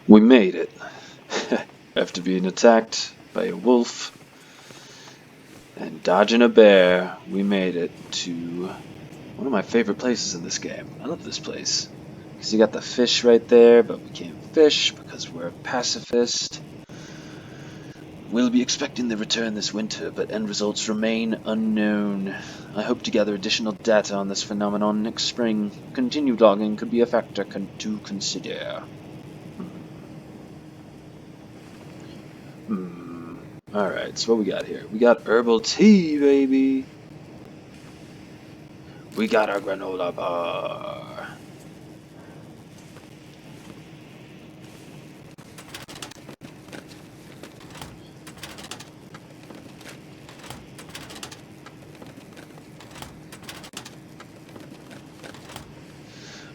We made it. After being attacked by a wolf and dodging a bear, we made it to one of my favorite places in this game. I love this place. Because you got the fish right there, but we can't fish because we're a pacifist. We'll be expecting the return this winter, but end results remain unknown. I hope to gather additional data on this phenomenon next spring. Continued logging could be a factor to consider. Alright, so what we got here? We got herbal tea, baby! We got our granola bar!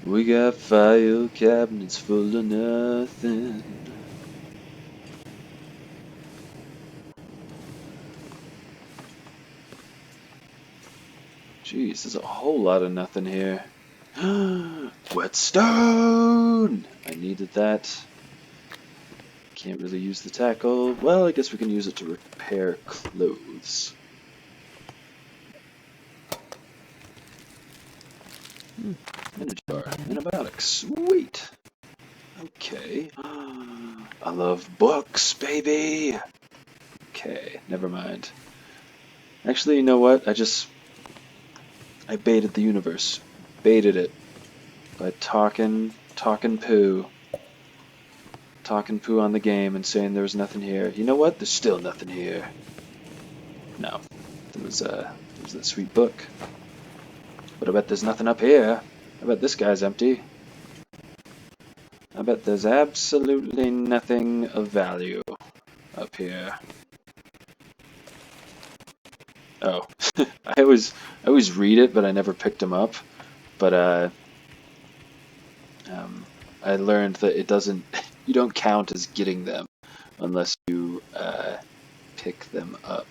We got file cabinets full of nothing. Jeez, there's a whole lot of nothing here. Whetstone! I needed that. Can't really use the tackle. Well, I guess we can use it to repair clothes. Energy bar. Antibiotics. Sweet! Okay. I love books, baby! Okay, never mind. Actually, you know what? I baited the universe. Baited it. By talking poo. Talking poo on the game and saying there was nothing here. You know what? There's still nothing here. No. There was that sweet book. But I bet there's nothing up here. I bet this guy's empty. I bet there's absolutely nothing of value up here. Oh. I always read it, but I never picked them up. But I learned that it doesn't you don't count as getting them unless you pick them up.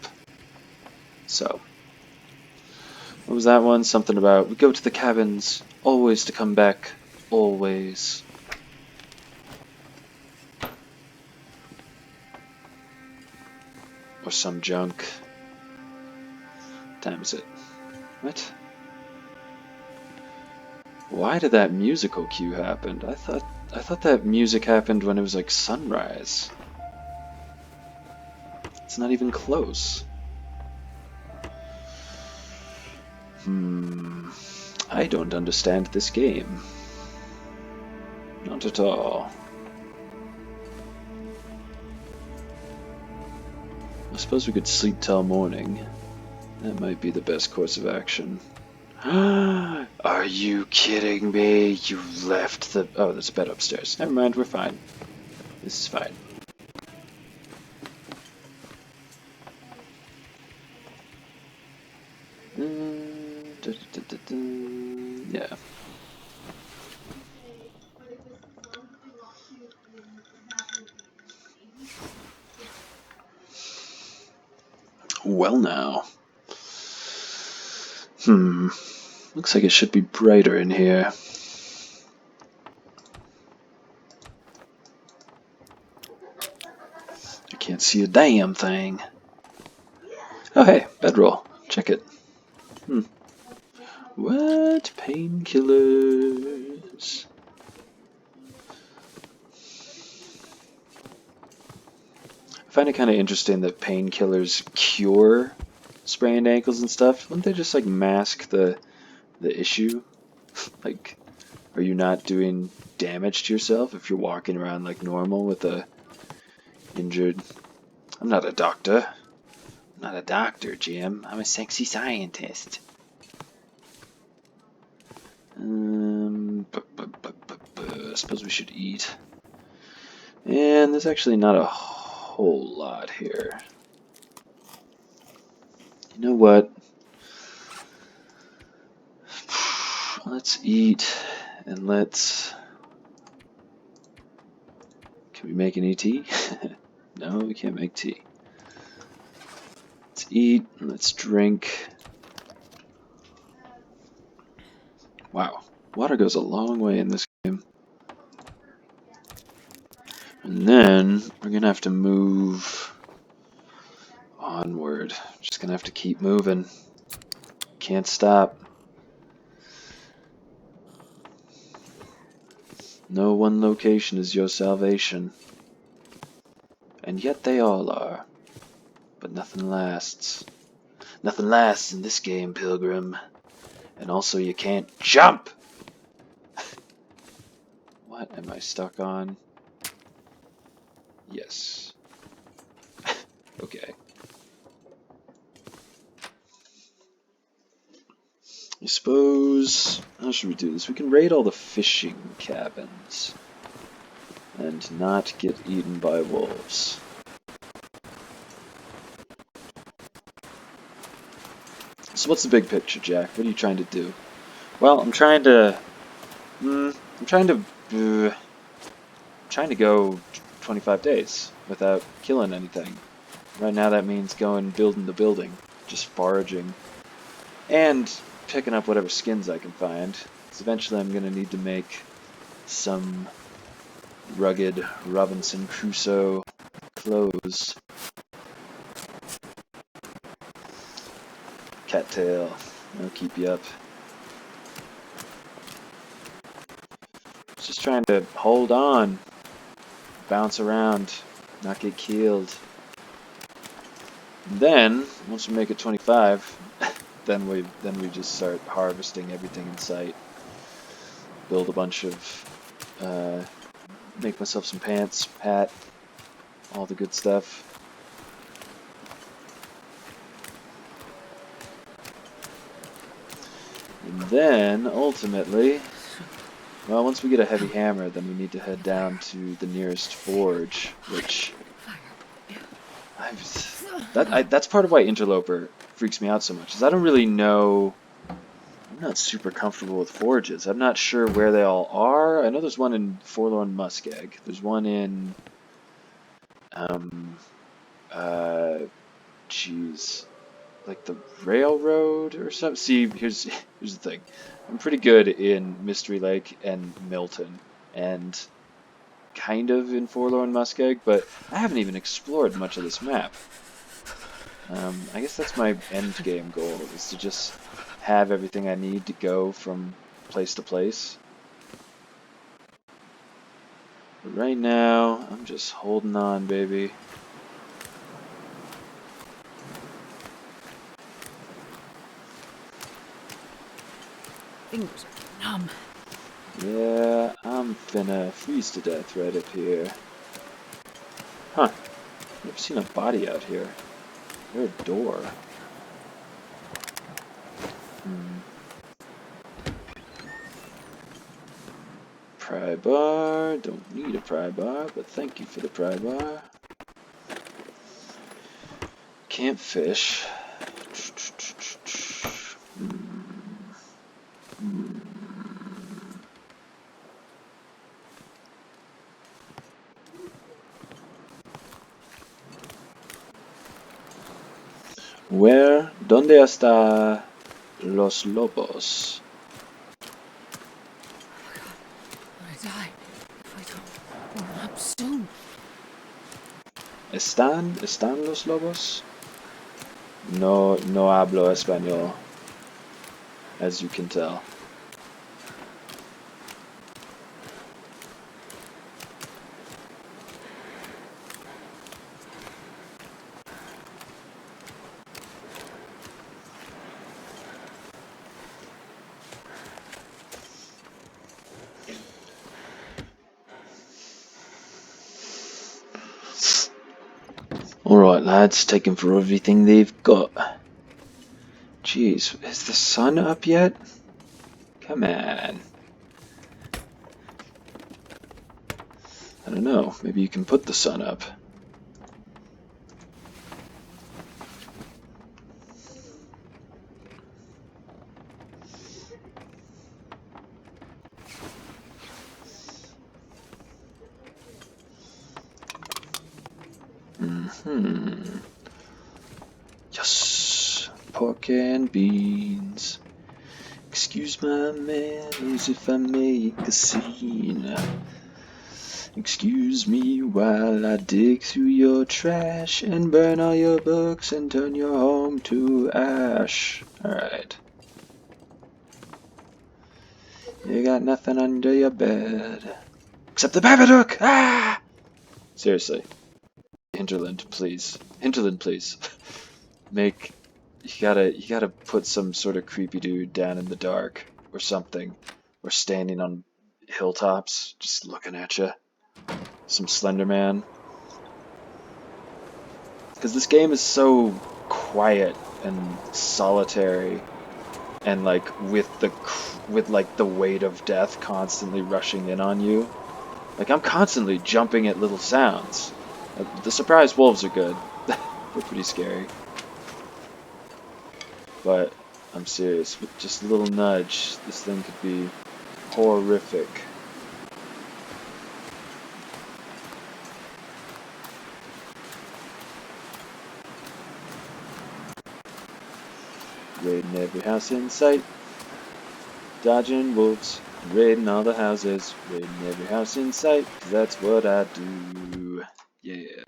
So, what was that one? Something about we go to the cabins, always to come back, always. Or some junk. What time is it? What? Why did that musical cue happen? I thought that music happened when it was like sunrise. It's not even close. I don't understand this game. Not at all. I suppose we could sleep till morning. That might be the best course of action. Are you kidding me? You left the... Oh, there's a bed upstairs. Never mind, we're fine. This is fine. Yeah. Well now. Looks like it should be brighter in here. I can't see a damn thing. Oh hey, bedroll. Check it. What? Painkillers. I find it kind of interesting that painkillers cure sprained ankles and stuff. Wouldn't they just like mask the issue? Like, are you not doing damage to yourself if you're walking around like normal with a injured... I'm not a doctor. I'm not a doctor, Jim. I'm a sexy scientist. I suppose we should eat. And there's actually not a whole lot here. You know what? Let's eat and let's... Can we make any tea? No, we can't make tea. Let's eat and let's drink. Wow, water goes a long way in this game. And then we're gonna have to move onward. Just gonna have to keep moving. Can't stop. No one location is your salvation. And yet they all are. But nothing lasts. Nothing lasts in this game, Pilgrim. And also you can't jump! What am I stuck on? Yes. Okay. I suppose... How should we do this? We can raid all the fishing cabins. And not get eaten by wolves. So what's the big picture, Jack? What are you trying to do? Well, I'm trying to... I'm trying to go 25 days without killing anything. Right now that means going building the building. Just foraging. And picking up whatever skins I can find. Because eventually I'm going to need to make some rugged Robinson Crusoe clothes. Cattail. I'll keep you up. Just trying to hold on. Bounce around. Not get killed. And then, once we make it 25, then we just start harvesting everything in sight. Build a bunch of, make myself some pants, hat, all the good stuff. And then, ultimately, well, once we get a heavy hammer, then we need to head down to the nearest forge, which that's part of why Interloper freaks me out so much, is I don't really know. I'm not super comfortable with forges. I'm not sure where they all are. I know there's one in Forlorn Muskeg. There's one in, geez, like the railroad or something. See, here's the thing. I'm pretty good in Mystery Lake and Milton, and kind of in Forlorn Muskeg, but I haven't even explored much of this map. I guess that's my end game goal, is to just have everything I need to go from place to place. But right now, I'm just holding on, baby. Fingers are numb. Yeah, I'm finna freeze to death right up here. Huh. Never seen a body out here. Or a door. Pry bar. Don't need a pry bar, but thank you for the pry bar. Can't fish. Where? ¿Dónde está los lobos? I'm gonna die if I don't warm up soon. ¿Están los lobos? No hablo español, as you can tell. Alright lads, take them for everything they've got. Jeez, is the sun up yet? Come on. I don't know, maybe you can put the sun up. Yes, pork and beans. Excuse my manners if I make a scene. Excuse me while I dig through your trash and burn all your books and turn your home to ash. Alright. You got nothing under your bed. Except the Babadook! Ah! Seriously. Hinterland, please. Hinterland, please. Make... You gotta put some sort of creepy dude down in the dark or something. Or standing on hilltops, just looking at you. Some Slender Man. Because this game is so quiet and solitary, and like with like the weight of death constantly rushing in on you. Like I'm constantly jumping at little sounds. The surprise wolves are good. They're pretty scary. But I'm serious. With just a little nudge, this thing could be horrific. Raiding every house in sight. Dodging wolves. Raiding all the houses. Raiding every house in sight. 'Cause that's what I do. Yeah.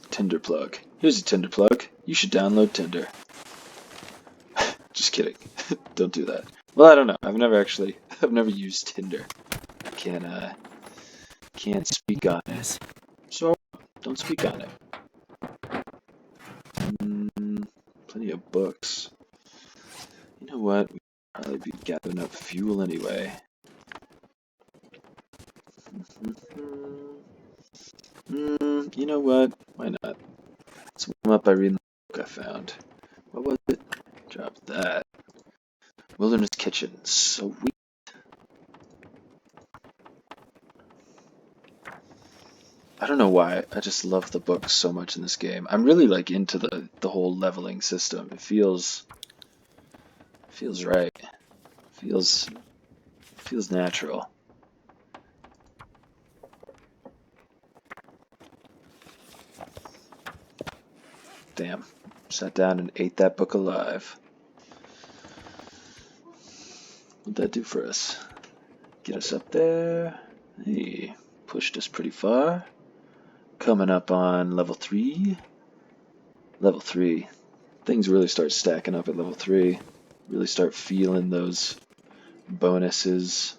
Tinder plug. Here's a Tinder plug. You should download Tinder. Just kidding. Don't do that. Well, I don't know. I've never used Tinder. I can't speak on it. So, don't speak on it. Plenty of books. You know what? We'd probably be gathering up fuel anyway. You know what? Why not? Let's warm up by reading the book I found. What was it? Drop that. Wilderness Kitchen. Sweet. I don't know why. I just love the books so much in this game. I'm really like into the whole leveling system. It feels right. Feels natural. Damn. Sat down and ate that book alive. What'd that do for us? Get us up there. Hey, pushed us pretty far. Coming up on level 3. Level 3. Things really start stacking up at level 3. Really start feeling those bonuses.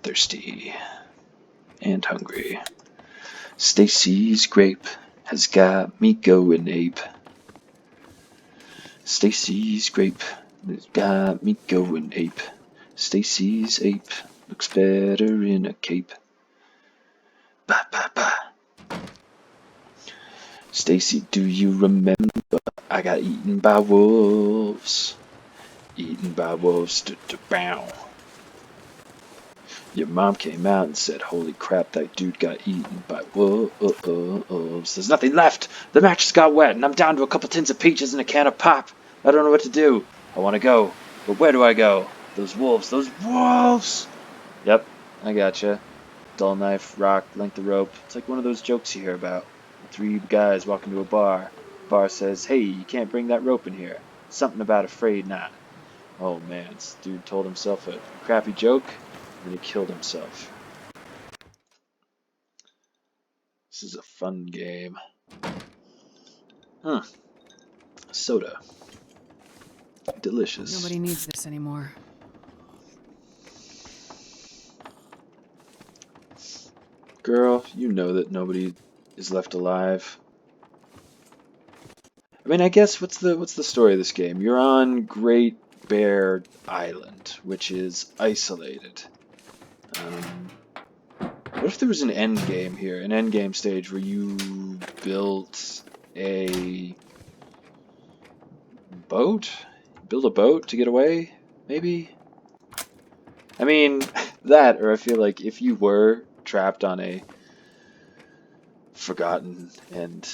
Thirsty and hungry. Stacy's grape has got me going ape. Stacy's grape has got me going ape. Stacy's ape looks better in a cape. Ba ba ba. Stacy, do you remember I got eaten by wolves? Eaten by wolves. Bow. Your mom came out and said, holy crap, that dude got eaten by wolves. There's nothing left. The mattress got wet, and I'm down to a couple tins of peaches and a can of pop. I don't know what to do. I want to go, but where do I go? Those wolves, those wolves! Yep, I gotcha. Dull knife, rock, length of rope. It's like one of those jokes you hear about. 3 guys walk into a bar. Bar says, hey, you can't bring that rope in here. Something about afraid not. Oh man, this dude told himself a crappy joke, and he killed himself. This is a fun game. Huh. Soda. Delicious. Nobody needs this anymore. Girl, you know that nobody is left alive. I mean, I guess what's the story of this game? You're on Great Bear Island, which is isolated. What if there was an end game here, an end game stage where you built a boat? Build a boat to get away, maybe? I mean, that, or I feel like if you were trapped on a forgotten and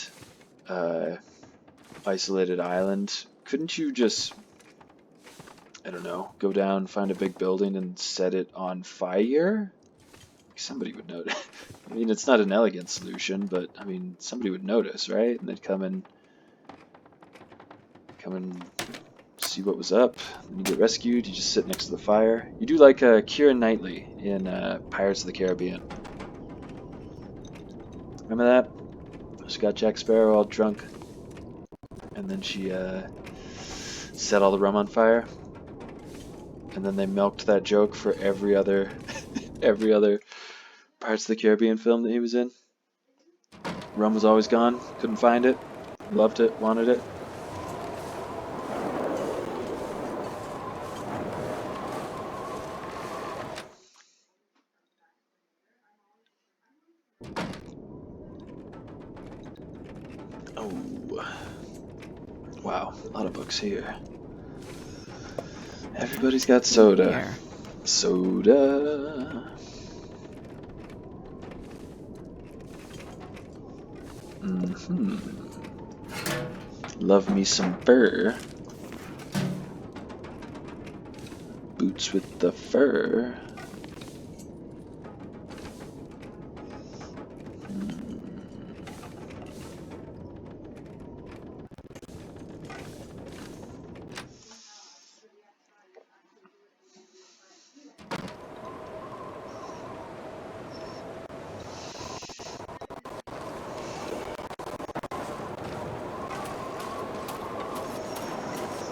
isolated island, couldn't you just, I don't know, go down, find a big building, and set it on fire? Somebody would notice. I mean, it's not an elegant solution, but I mean, somebody would notice, right? And they'd come and see what was up. Then you get rescued. You just sit next to the fire. You do like Keira Knightley in Pirates of the Caribbean. Remember that? She got Jack Sparrow all drunk, and then she set all the rum on fire. And then they milked that joke for every other every other Pirates of the Caribbean film that he was in. Rum was always gone. Couldn't find it. Loved it. Wanted it. Oh. Wow. A lot of books here. Everybody's got soda. Here. Soda. Love me some fur. Boots with the fur.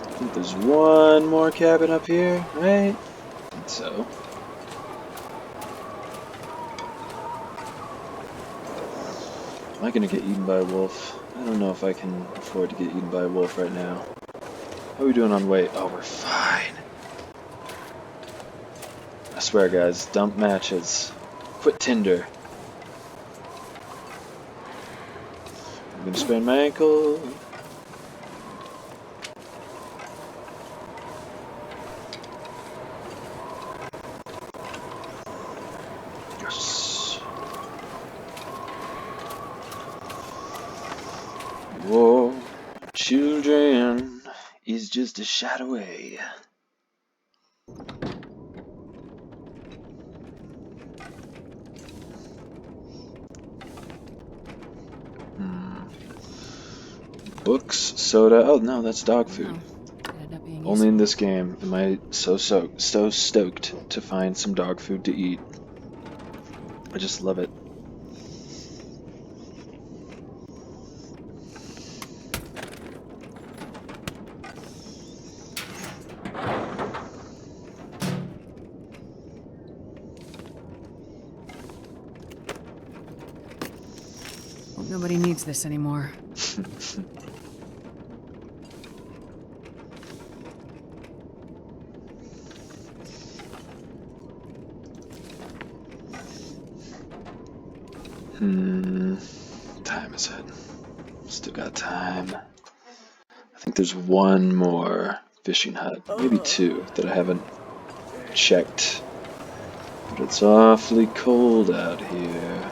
I think there's one more cabin up here, right? I think so. Am I gonna get eaten by a wolf? I don't know if I can afford to get eaten by a wolf right now. How are we doing on weight? Oh, we're fine. I swear, guys, dump matches. Quit Tinder. I'm gonna sprain my ankle. Yes. Whoa, children is just a shot away. Books, soda. Oh no, that's dog food. Only in this game am I so stoked to find some dog food to eat. I just love it. Hope nobody needs this anymore. Time is it? Still got time. I think there's one more fishing hut, maybe two, that I haven't checked. But it's awfully cold out here.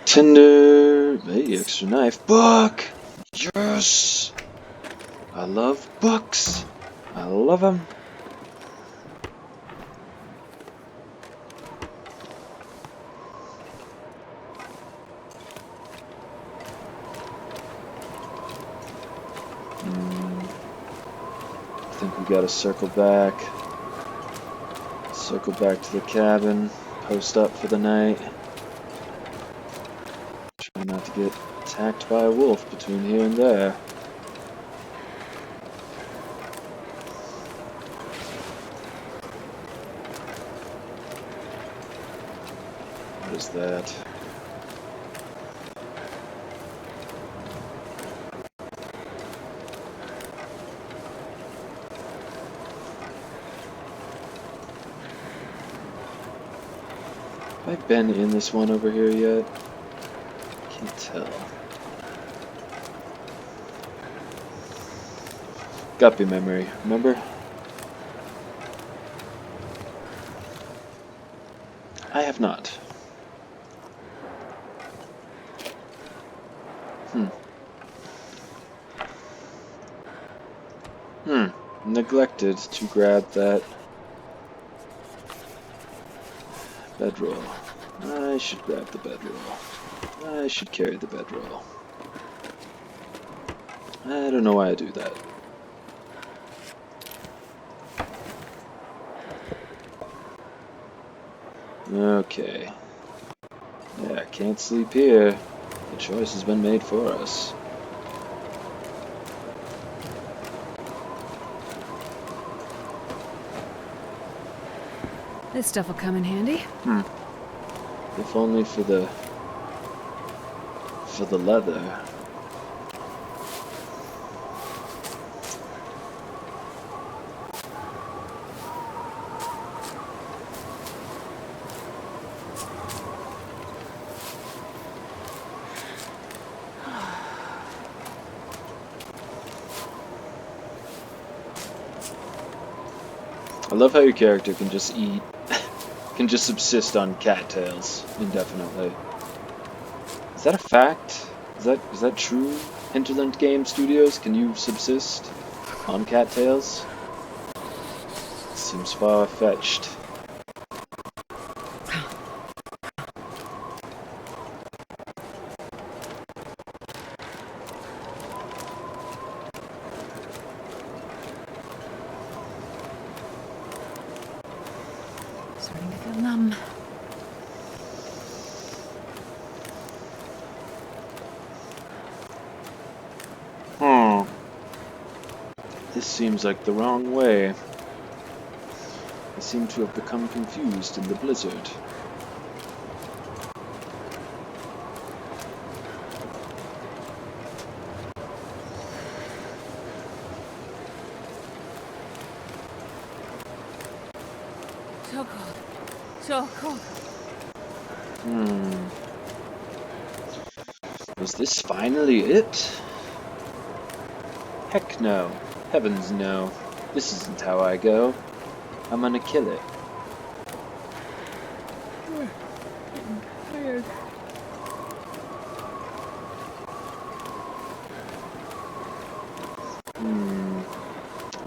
Tinder, hey, extra knife, book! Yes! I love books. I love them. I think we gotta circle back. Circle back to the cabin. Post up for the night. Try not to get attacked by a wolf between here and there. What is that? Have I been in this one over here yet? Can't tell. Guppy memory, remember? I have not. Neglected to grab that bedroll. I should grab the bedroll. I should carry the bedroll. I don't know why I do that. Okay. Yeah, can't sleep here. The choice has been made for us. This stuff will come in handy. If only for the leather. I love how your character can just eat, can just subsist on cattails indefinitely. Is that a fact? Is that true? Hinterland Game Studios, can you subsist on cattails? Seems far-fetched. Starting to feel numb. This seems like the wrong way. I seem to have become confused in the blizzard. So cold. So cold. Was this finally it? Heck no. Heavens no. This isn't how I go. I'm gonna kill it. Tired.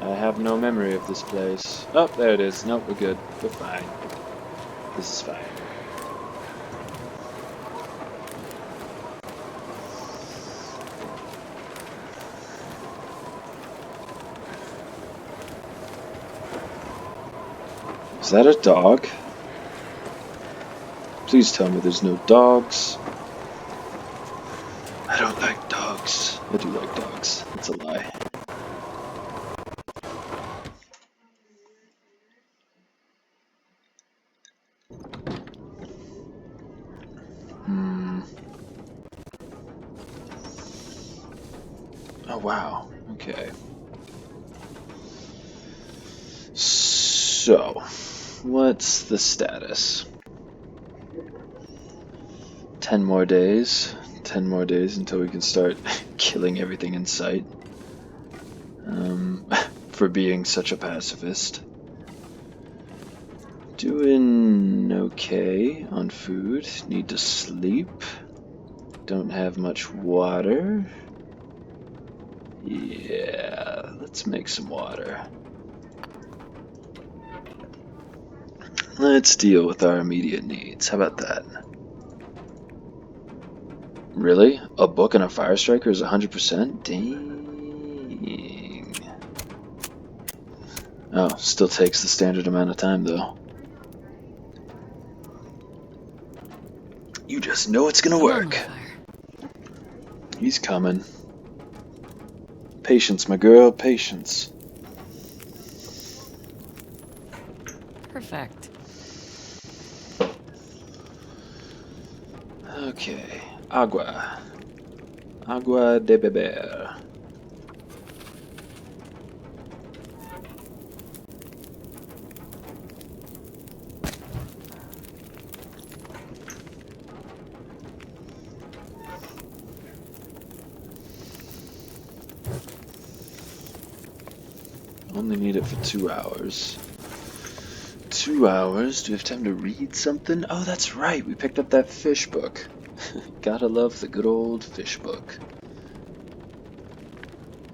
I have no memory of this place. Oh, there it is. Nope, we're good. We're fine. This is fine. Is that a dog? Please tell me there's no dogs. I don't like dogs. I do like dogs. It's a lie. Oh, wow. Okay. So, what's the status? 10 more days. 10 more days until we can start killing everything in sight. For being such a pacifist. Doing okay on food. Need to sleep. Don't have much water. Yeah, let's make some water. Let's deal with our immediate needs. How about that? Really? A book and a fire striker is 100%? Dang. Oh, still takes the standard amount of time though. You just know it's gonna work. He's coming. Patience, my girl, patience. Perfect. Okay, agua. Agua de beber. Only need it for 2 hours. 2 hours. Do we have time to read something? Oh, that's right. We picked up that fish book. Gotta love the good old fish book.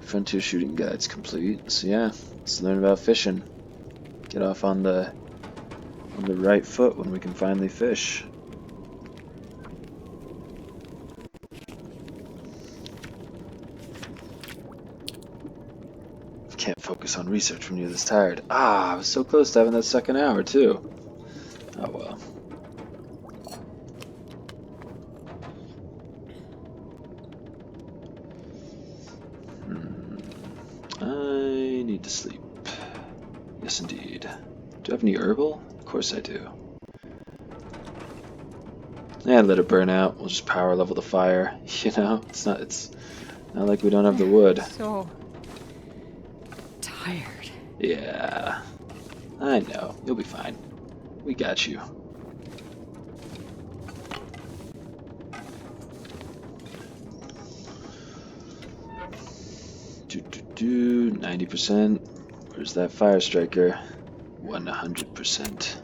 Frontier shooting guide's complete. So yeah, let's learn about fishing. Get off on the right foot when we can finally fish. Can't focus on research when you're this tired. Ah, I was so close to having that second hour too. Oh well. I need to sleep. Yes, indeed. Do I have any herbal? Of course I do. Yeah, let it burn out. We'll just power level the fire. You know, it's not like we don't have the wood. So tired. Yeah, I know. You'll be fine. We got you. Do 90%. Where's that fire striker? 100%.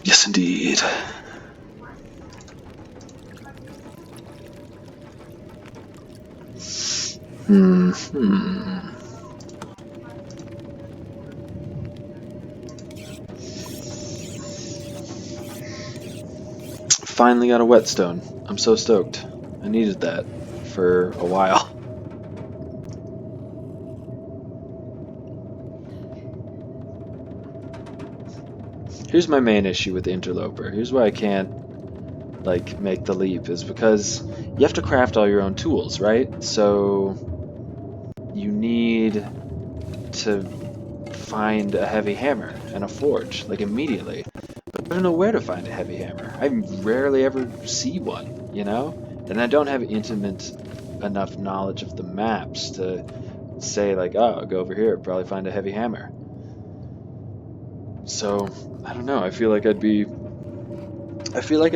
Yes, indeed. Finally got a whetstone. I'm so stoked. I needed that for a while. Here's my main issue with the interloper. Here's why I can't like make the leap is because you have to craft all your own tools, right? So you need to find a heavy hammer and a forge like immediately. But I don't know where to find a heavy hammer. I rarely ever see one, you know? And I don't have intimate enough knowledge of the maps to say like, oh, I'll go over here, probably find a heavy hammer. So I don't know. I feel like I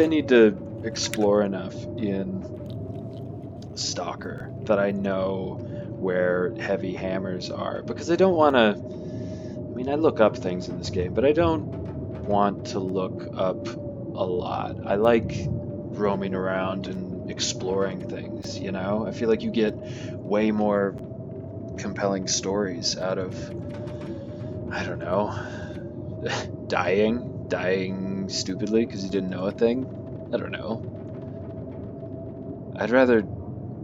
need to explore enough in Stalker that I know where heavy hammers are, because I don't want to. I mean, I look up things in this game, but I don't want to look up a lot. I like roaming around and exploring things, you know? I feel like you get way more compelling stories out of, I don't know, dying stupidly because you didn't know a thing. I don't know. I'd rather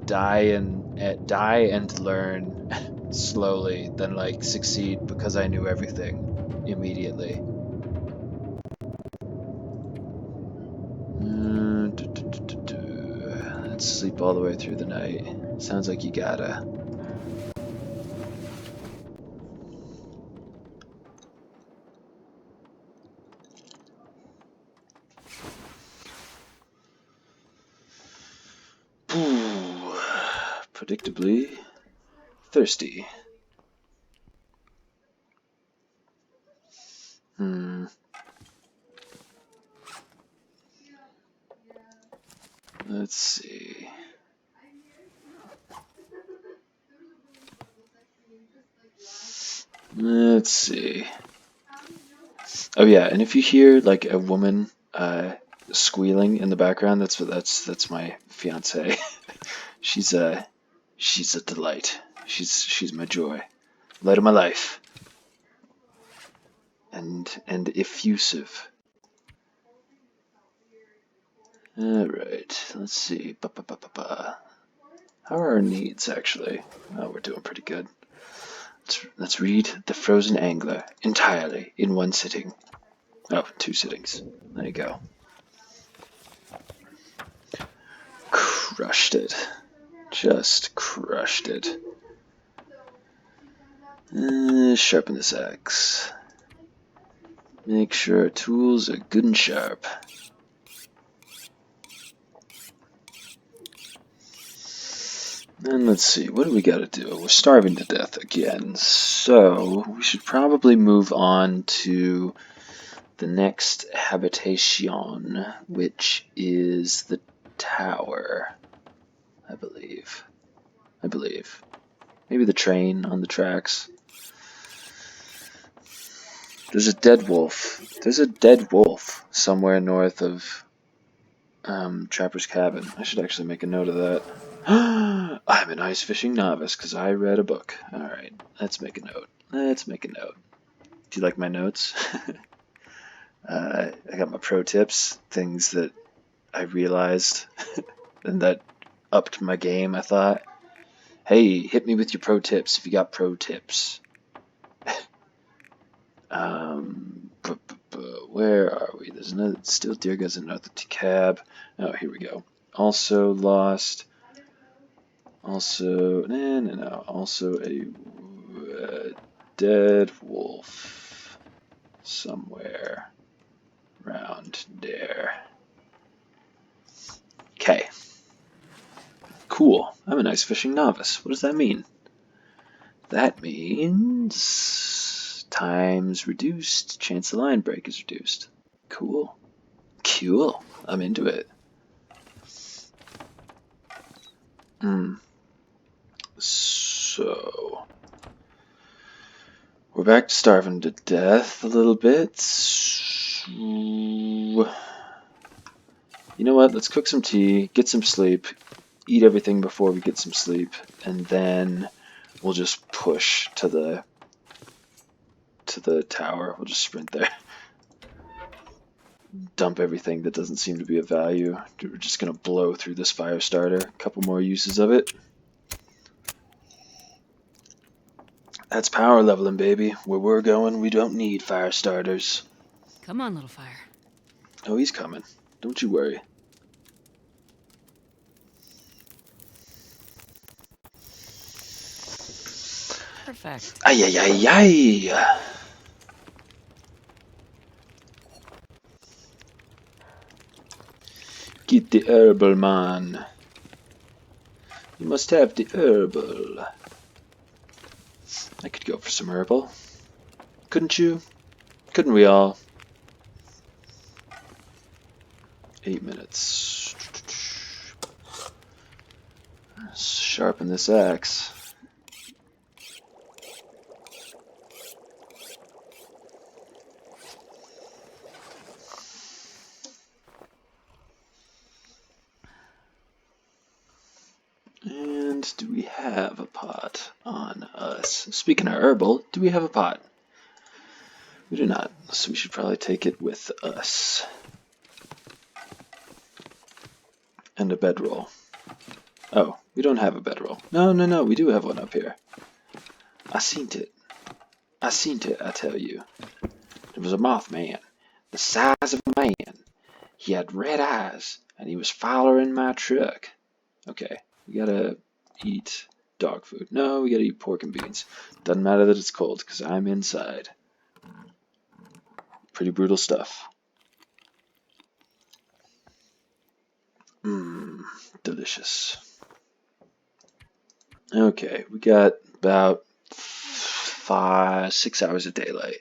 die and learn slowly than like succeed because I knew everything immediately. Let's sleep all the way through the night. Sounds like you gotta. Ooh, predictably thirsty. Let's see. Let's see. Oh yeah, and if you hear like a woman squealing in the background, that's my fiance. she's a she's a delight. She's my joy, light of my life, and effusive. All right, let's see. How are our needs actually? Oh, we're doing pretty good. Let's read The Frozen Angler entirely in one sitting. Oh, 2 sittings. There you go. Crushed it. Just crushed it. Sharpen this axe. Make sure our tools are good and sharp. And let's see, what do we gotta do? We're starving to death again, so we should probably move on to the next habitation, which is the tower, I believe. Maybe the train on the tracks. There's a dead wolf. There's a dead wolf somewhere north of Trapper's Cabin. I should actually make a note of that. I'm an ice fishing novice because I read a book. Alright, let's make a note. Let's make a note. Do you like my notes? I got my pro tips, things that I realized and that upped my game, I thought. Hey, hit me with your pro tips if you got pro tips. Where are we? There's another, still Dear Guys another cab. Oh, here we go. Also lost. Also, no. Also a dead wolf somewhere around there. Okay. Cool. I'm an ice fishing novice. What does that mean? That means time's reduced, chance of line break is reduced. Cool. Cool. I'm into it. So, we're back to starving to death a little bit. You know what? Let's cook some tea, get some sleep, eat everything before we get some sleep, and then we'll just push to the tower. We'll just sprint there. Dump everything that doesn't seem to be of value. We're just gonna blow through this fire starter. A couple more uses of it. That's power leveling, baby. Where we're going, we don't need fire starters. Come on, little fire. Oh, he's coming. Don't you worry. Perfect. Ay, ay, ay, ay. Get the herbal, man. You must have the herbal. I could go for some herbal. Couldn't you? Couldn't we all? 8 minutes. Sharpen this axe. And do we have a pot on us? Speaking of herbal, do we have a pot? We do not, so we should probably take it with us. And a bedroll. Oh, we don't have a bedroll. No, we do have one up here. I seen it. I seen it, I tell you. There was a Mothman, the size of a man. He had red eyes, and he was following my truck. Okay, we gotta eat dog food. No, we gotta eat pork and beans. Doesn't matter that it's cold, because I'm inside. Pretty brutal stuff. Mmm, delicious. Okay, we got about 6 hours of daylight.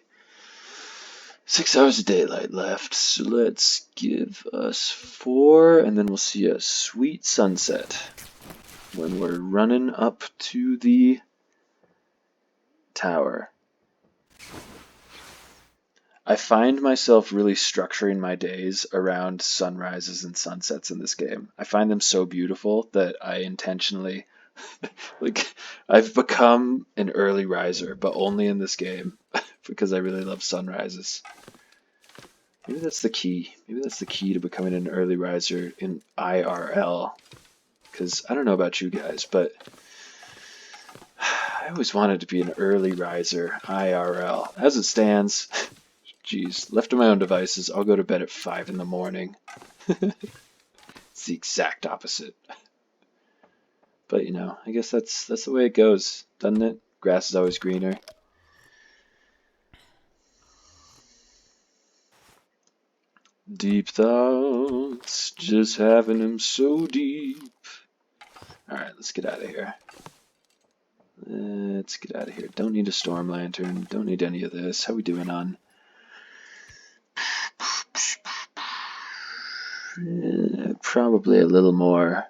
6 hours of daylight left, so let's give us 4, and then we'll see a sweet sunset when we're running up to the tower. I find myself really structuring my days around sunrises and sunsets in this game. I find them so beautiful that I intentionally, like, I've become an early riser, but only in this game because I really love sunrises. Maybe that's the key. Maybe that's the key to becoming an early riser in IRL. Because I don't know about you guys, but I always wanted to be an early riser IRL. As it stands, geez, left to my own devices, I'll go to bed at 5 in the morning. It's the exact opposite. But you know, I guess that's the way it goes, doesn't it? Grass is always greener. Deep thoughts, just having them so deep. Alright, let's get out of here. Let's get out of here. Don't need a storm lantern. Don't need any of this. How we doing on? Probably a little more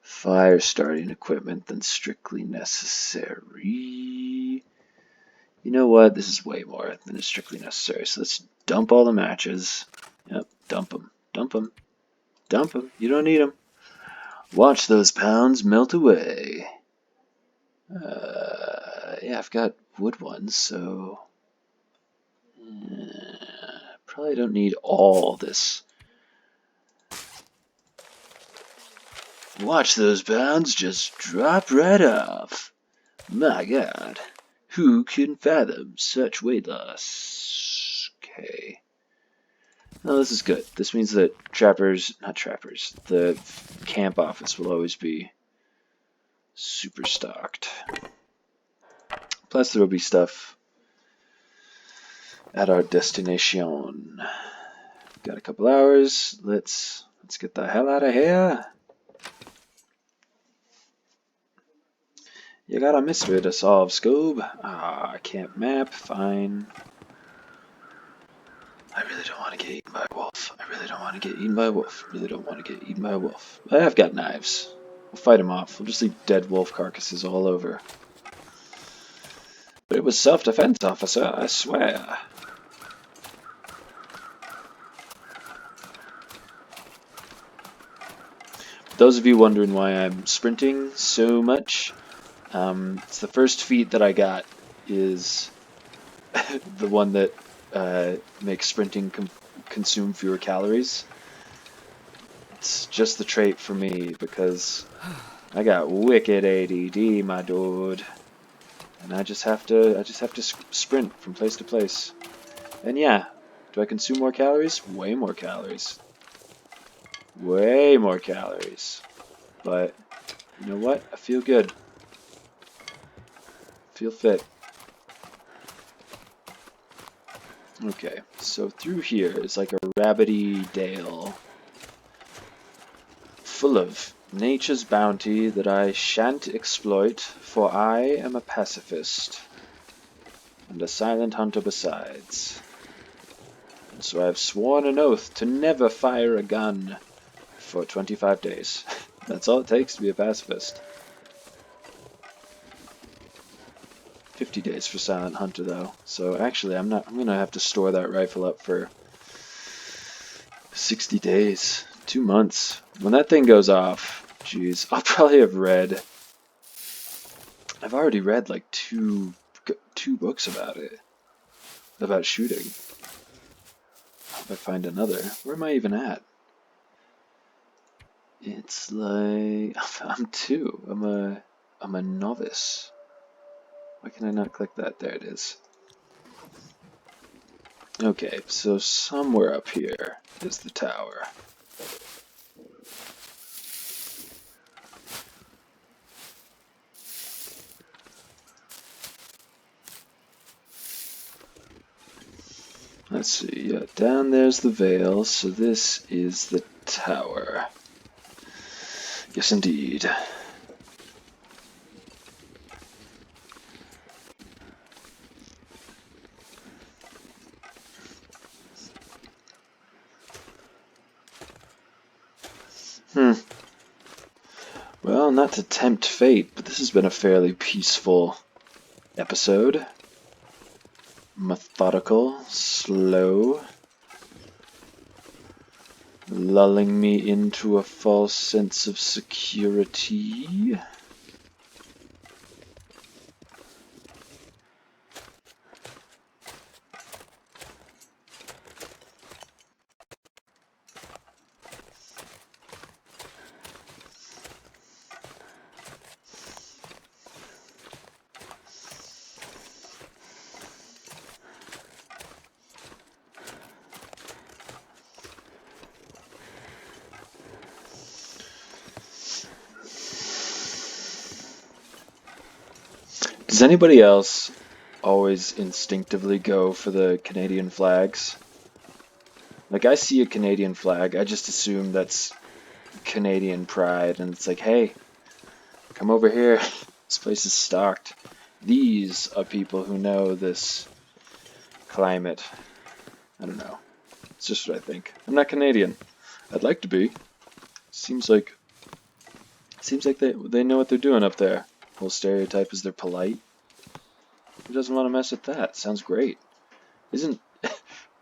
fire starting equipment than strictly necessary. You know what? This is way more than is strictly necessary. So let's dump all the matches. Yep, dump them. Dump them. Dump them. You don't need them. Watch those pounds melt away. Yeah, I've got wood ones, so probably don't need all this. Watch those pounds just drop right off. My God, who can fathom such weight loss? Okay. No, this is good. This means that the camp office will always be super stocked. Plus there will be stuff at our destination. Got a couple hours. Let's get the hell out of here. You got a mystery to solve, Scoob. I can't map. Fine. I really don't want to get eaten by a wolf. I really don't want to get eaten by a wolf. I really don't want to get eaten by a wolf. I've got knives. We'll fight him off. We'll just leave dead wolf carcasses all over. But it was self-defense, officer, I swear. Those of you wondering why I'm sprinting so much, it's the first feat that I got is the one that makes sprinting consume fewer calories. It's just the trait for me because I got wicked ADD, my dude, and I just have to sprint from place to place. And yeah, do I consume more calories? Way more calories. Way more calories. But you know what? I feel good. Feel fit. Okay, so through here is like a rabbity dale full of nature's bounty that I shan't exploit, for I am a pacifist and a silent hunter besides. And so I have sworn an oath to never fire a gun for 25 days. That's all it takes to be a pacifist. 50 days for silent hunter though. So actually I'm gonna have to store that rifle up for 60 days. 2 months. When that thing goes off, geez, I'll probably have read. I've already read like two books about it, about shooting. If I find another, where am I even at? It's like I'm two. I'm a novice. Why can I not click that? There it is. Okay, so somewhere up here is the tower. Let's see, yeah, down there's the Vale, so this is the tower. Yes, indeed. Well, not to tempt fate, but this has been a fairly peaceful episode. Methodical, slow, lulling me into a false sense of security. Does anybody else always instinctively go for the Canadian flags? Like, I see a Canadian flag, I just assume that's Canadian pride, and it's like, hey, Come over here. This place is stocked. These are people who know this climate. I don't know. It's just what I think. I'm not Canadian. I'd like to be. Seems like they know what they're doing up there. Whole stereotype is they're polite. Who doesn't want to mess with that? Sounds great. Isn't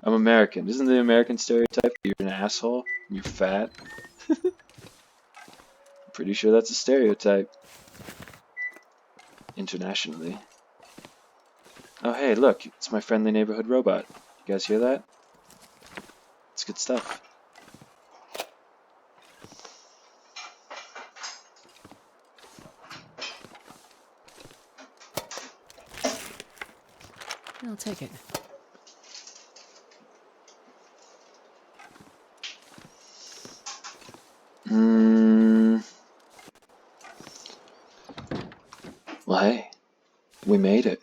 I'm American. Isn't the American stereotype that you're an asshole and you're fat? Pretty sure that's a stereotype internationally. Oh hey, look, it's my friendly neighborhood robot. You guys hear that? It's good stuff. I'll take it. Well, hey, we made it.